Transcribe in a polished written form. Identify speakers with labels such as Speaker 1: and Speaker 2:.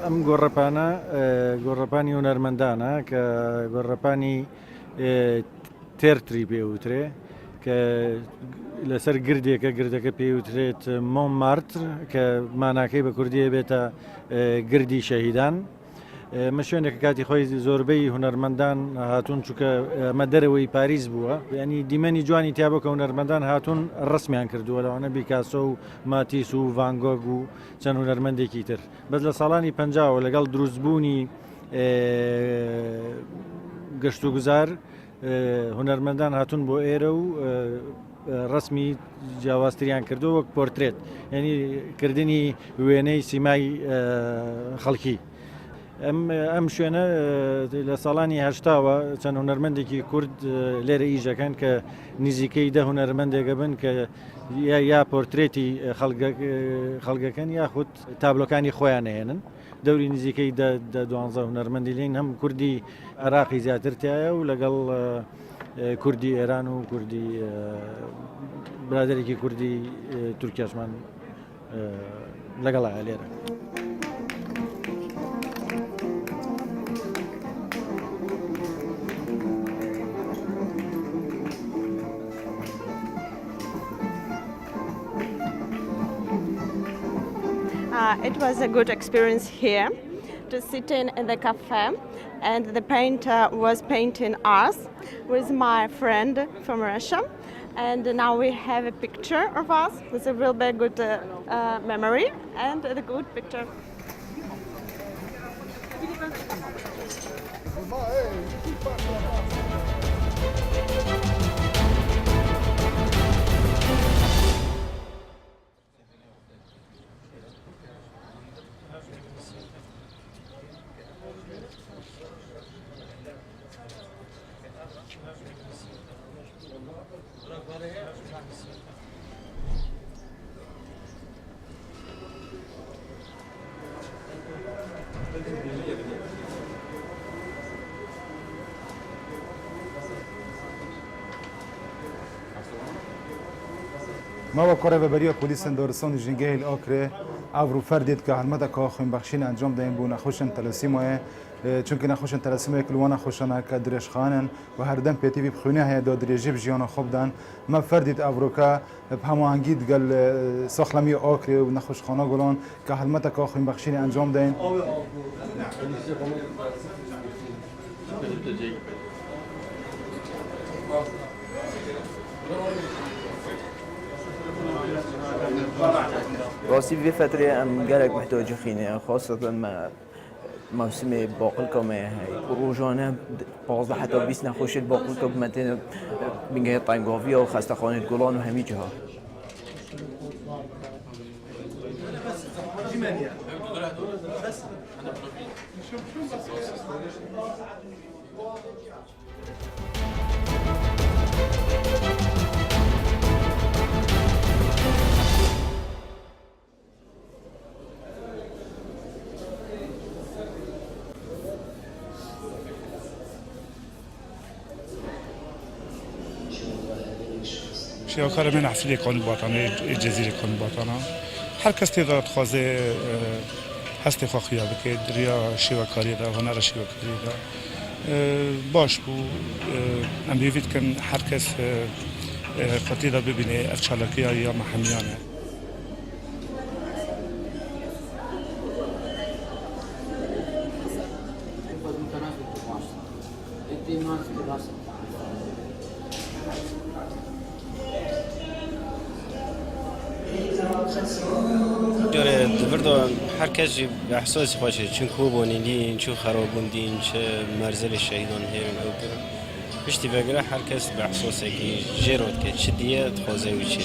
Speaker 1: ئەم گۆڕەپانە گۆڕەپانی هونەرمەندانە کە گۆڕەپانی تێرتری پێوترێ کە لەسەر گردێکە گردەکە پێوترێت مۆمارتر کە ماناکەی بە کوردیە بێتە گردی شەهیدان. مە شوێنێکە کاتی خۆی زۆربەی هونەرمەندان هاتوون چونکە ئەمە دەرەوەی پاریس بووە، ینی دیمەنی جوانی تیا بۆ کە هونەرمەندان هاتوون ڕسمیان کردووە لەوانە بیکاسۆ و ماتیس و ڤانگۆگ و چەند هونەرمەندێکی تر. بەس لە ساڵانی 50 لەگەڵ دروستبوونی گەشت و گوزار هونەرمەندان هاتوون بۆ ئێرە و ڕسمی جیاوازتریان کردو وەک پۆرترێت، ینی کردنی وێنەی سیمای خەڵکی. ئەم شوێنە لە ساڵانی هەشتاوە چەند هونەرمەندێکی کورد لێرە ئیژەکەن کە نزیکەی 10 هونەرمەندێکە بن کە یا پۆرترێتی خەڵگەکەن یاخود تابلۆکانی خۆیان هێنن. دەوری نزیکەی 12 هونەرمەندی لێن هەم کوردی عێراقی زیاترتایە و لەگەڵ کوردی ئێران و کوردی برادێکی کوردی تورکیاشمان لەگەڵایە لێرە.
Speaker 2: It was a good experience here to sit in the cafe, and the painter was painting us with my friend from Russia, and now we have a picture of us. It's a real big good memory and a good picture.
Speaker 3: ما با کار ببری پلیس دارستان جنگه الاکره ابرو فردید که حلمت که خویم بخشین انجام دهیم بو نخوشن تلسیمه چون که نخوشن تلسیمه کلوان خوشن که درش خانن و هر دم پیتی بخونه های داد درجه بجیان خوب دن ما فردید ابرو که هماهنگید گل ساخلمی آکره و نخوش خانه گلان که حلمت که خویم بخشین انجام دهیم.
Speaker 4: راستی في فترة أم جالك محتاج خينة خاصة ما موسم باقل كم هاي روجانة بعض حتى بيس نخوش الباقل كم مثلا بنجي طايمغافيا وخاصة خانة جولان وهمي جها.
Speaker 5: شیاکار من حفلی کانون باطنه جزیره کانون باطنه هر کس تدارد خوازه هستی خواهی بکید ریا شیاکاری دا هنر شیاکاری دا باش بو ام بیوید کن هر کس خاطی دا ببینه افچالکی یا محمیانه.
Speaker 6: جاره دبردو هر کسی به احساس خواشه چون خوب بودین چون خراب بودین چه مرزل شهیدان هیرن او کرد پشتی بگره هر کس به احساسه که جرات که چه دیه خوازه و چه